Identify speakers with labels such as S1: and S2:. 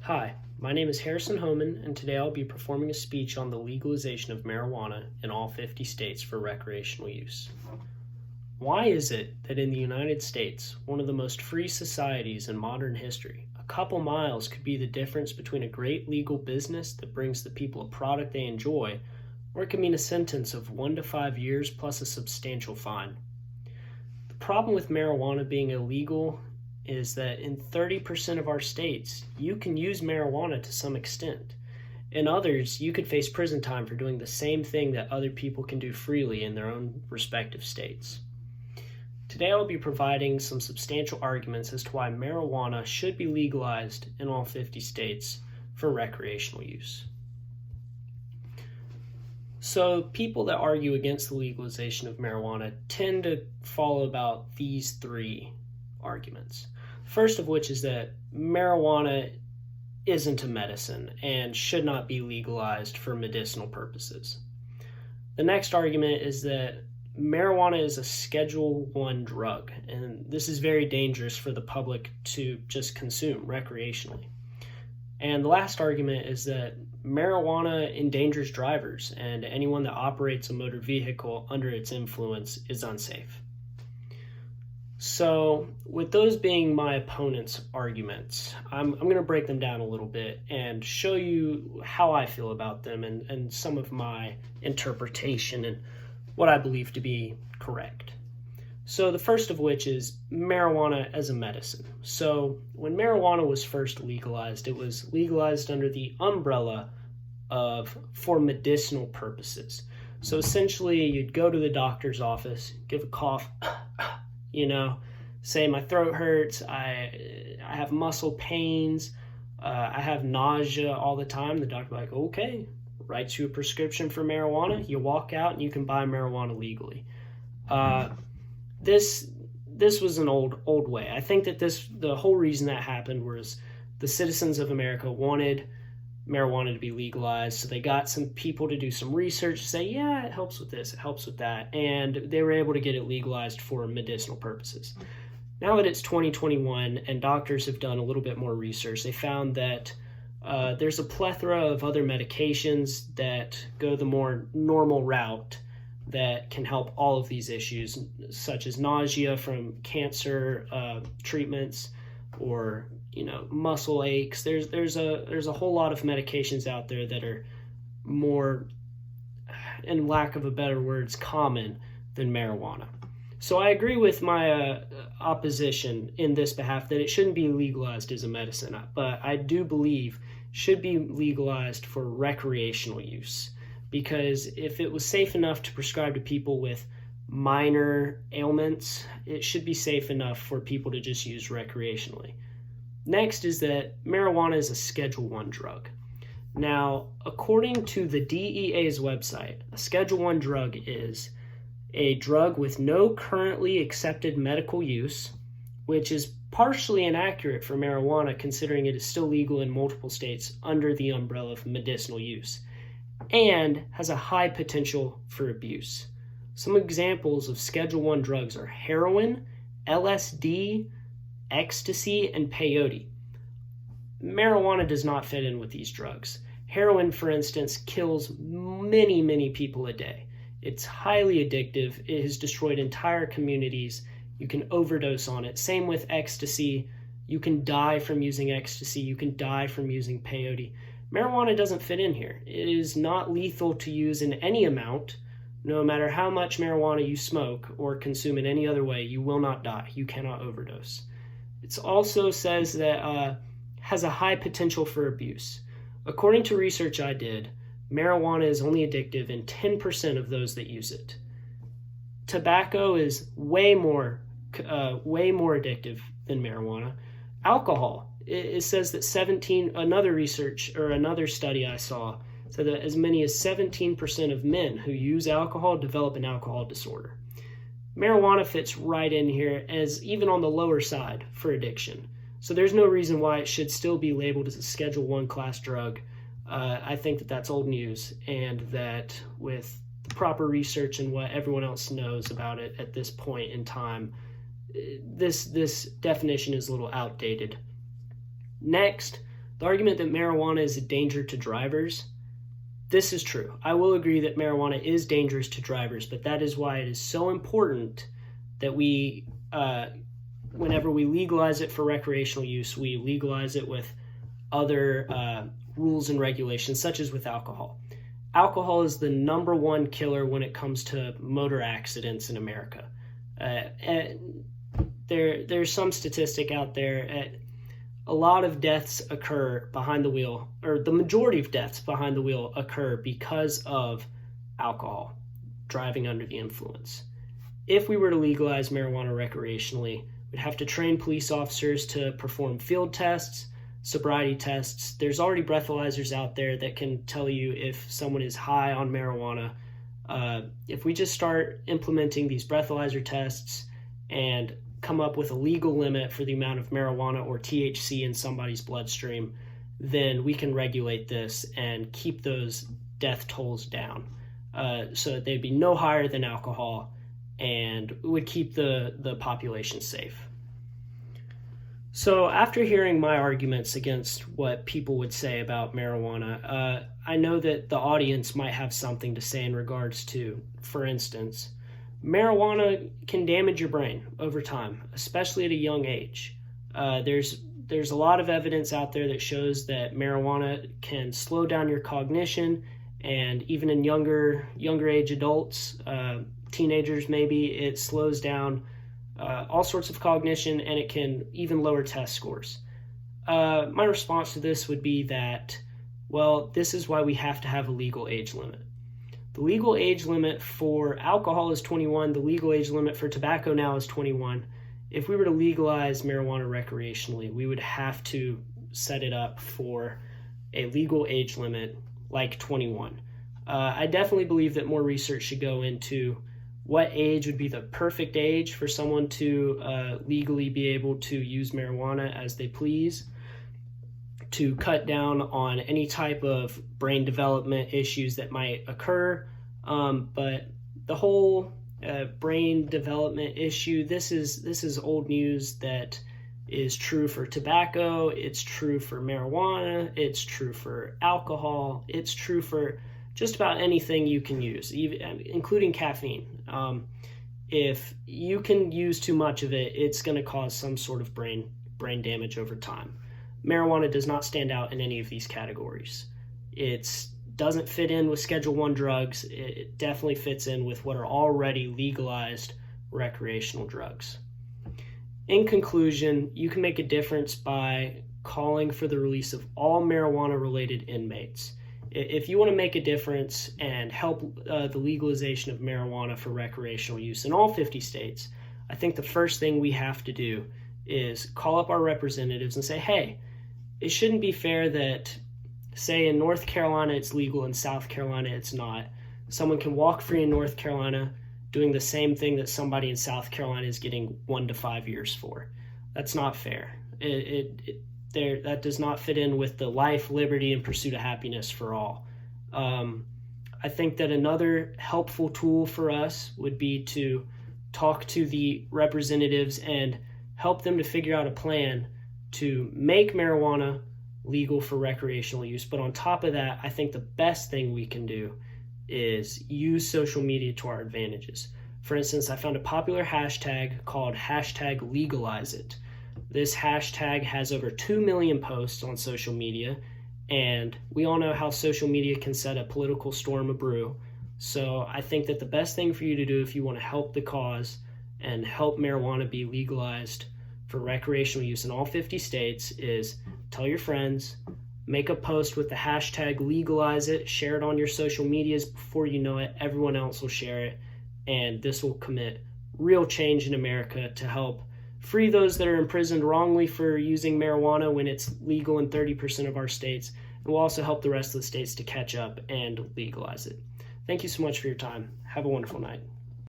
S1: Hi, my name is Harrison Homan, and today I'll be performing a speech on the legalization of marijuana in all 50 states for recreational use. Why is it that in the United States, one of the most free societies in modern history, a couple miles could be the difference between a great legal business that brings the people a product they enjoy, or it could mean a sentence of 1 to 5 years plus a substantial fine? The problem with marijuana being illegal is that in 30% of our states, you can use marijuana to some extent. In others, you could face prison time for doing the same thing that other people can do freely in their own respective states. Today, I'll be providing some substantial arguments as to why marijuana should be legalized in all 50 states for recreational use. So, people that argue against the legalization of marijuana tend to follow about these three arguments. First of which is that marijuana isn't a medicine and should not be legalized for medicinal purposes. The next argument is that marijuana is a Schedule I drug, and this is very dangerous for the public to just consume recreationally. And the last argument is that marijuana endangers drivers, and anyone that operates a motor vehicle under its influence is unsafe. So, with those being my opponent's arguments, I'm going to break them down a little bit and show you how I feel about them and some of my interpretation and what I believe to be correct. So, the first of which is marijuana as a medicine. So, when marijuana was first legalized, it was legalized under the umbrella of for medicinal purposes. So, essentially, you'd go to the doctor's office, give a cough, say my throat hurts, I have muscle pains, I have nausea all the time. The doctor will be like, okay, writes you a prescription for marijuana. You walk out and you can buy marijuana legally. This was an old way. I think that the whole reason that happened was the citizens of America wanted marijuana to be legalized, so they got some people to do some research to say, yeah, it helps with this, it helps with that, and they were able to get it legalized for medicinal purposes. Now that it's 2021 and doctors have done a little bit more research, they found that there's a plethora of other medications that go the more normal route that can help all of these issues, such as nausea from cancer treatments, or muscle aches. There's a whole lot of medications out there that are more, in lack of a better words, common than marijuana. So I agree with my opposition in this behalf that it shouldn't be legalized as a medicine, but I do believe should be legalized for recreational use, because if it was safe enough to prescribe to people with minor ailments, it should be safe enough for people to just use recreationally. Next is that marijuana is a Schedule I drug. Now, according to the DEA's website, a Schedule I drug is a drug with no currently accepted medical use, which is partially inaccurate for marijuana considering it is still legal in multiple states under the umbrella of medicinal use, and has a high potential for abuse. Some examples of Schedule I drugs are heroin, LSD, ecstasy, and peyote. Marijuana does not fit in with these drugs. Heroin, for instance, kills many people a day. It's highly addictive. It has destroyed entire communities. You can overdose on it. Same with ecstasy. You can die from using ecstasy. You can die from using peyote. Marijuana doesn't fit in here. It is not lethal to use in any amount. No matter how much marijuana you smoke or consume in any other way, you will not die. You cannot overdose. It also says that has a high potential for abuse. According to research I did, marijuana is only addictive in 10% of those that use it. Tobacco is way more addictive than marijuana. Alcohol, it says that another study I saw said that as many as 17% of men who use alcohol develop an alcohol disorder. Marijuana fits right in here as even on the lower side for addiction. So there's no reason why it should still be labeled as a Schedule I class drug. I think that that's old news, and that with the proper research and what everyone else knows about it at this point in time, this definition is a little outdated. Next, The argument that marijuana is a danger to drivers, this is true. I will agree that marijuana is dangerous to drivers, but that is why it is so important that we, whenever we legalize it for recreational use, we legalize it with other rules and regulations, such as with alcohol. Alcohol is the number one killer when it comes to motor accidents in America. There's some statistic out there. A lot of deaths occur behind the wheel, or the majority of deaths behind the wheel occur because of alcohol, driving under the influence. If we were to legalize marijuana recreationally, we'd have to train police officers to perform field tests, sobriety tests. There's already breathalyzers out there that can tell you if someone is high on marijuana. If we just start implementing these breathalyzer tests and come up with a legal limit for the amount of marijuana or THC in somebody's bloodstream, then we can regulate this and keep those death tolls down so that they'd be no higher than alcohol and would keep the population safe. So after hearing my arguments against what people would say about marijuana, I know that the audience might have something to say in regards to, for instance, marijuana can damage your brain over time, especially at a young age. There's a lot of evidence out there that shows that marijuana can slow down your cognition, and even in younger age adults, teenagers maybe, it slows down all sorts of cognition, and it can even lower test scores. My response to this would be that, well, this is why we have to have a legal age limit. The legal age limit for alcohol is 21. The legal age limit for tobacco now is 21. If we were to legalize marijuana recreationally, we would have to set it up for a legal age limit like 21. I definitely believe that more research should go into what age would be the perfect age for someone to legally be able to use marijuana as they please, to cut down on any type of brain development issues that might occur. But the whole brain development issue, this is old news that is true for tobacco, it's true for marijuana, it's true for alcohol, it's true for just about anything you can use, even including caffeine. If you can use too much of it, it's going to cause some sort of brain damage over time. Marijuana does not stand out in any of these categories. It doesn't fit in with Schedule I drugs. It definitely fits in with what are already legalized recreational drugs. In conclusion, you can make a difference by calling for the release of all marijuana-related inmates. If you want to make a difference and help the legalization of marijuana for recreational use in all 50 states, I think the first thing we have to do is call up our representatives and say, hey, it shouldn't be fair that, say, in North Carolina it's legal, in South Carolina it's not. Someone can walk free in North Carolina doing the same thing that somebody in South Carolina is getting 1 to 5 years for. That's not fair. That does not fit in with the life, liberty, and pursuit of happiness for all. I think that another helpful tool for us would be to talk to the representatives and help them to figure out a plan to make marijuana legal for recreational use. But on top of that, I think the best thing we can do is use social media to our advantages. For instance, I found a popular hashtag called #LegalizeIt. This hashtag has over 2 million posts on social media, and we all know how social media can set a political storm abrew. So I think that the best thing for you to do if you want to help the cause and help marijuana be legalized for recreational use in all 50 states is tell your friends, make a post with the hashtag #LegalizeIt, share it on your social medias. Before you know it, everyone else will share it, and this will commit real change in America to help free those that are imprisoned wrongly for using marijuana when it's legal in 30% of our states, and will also help the rest of the states to catch up and legalize it. Thank you so much for your time. Have a wonderful night.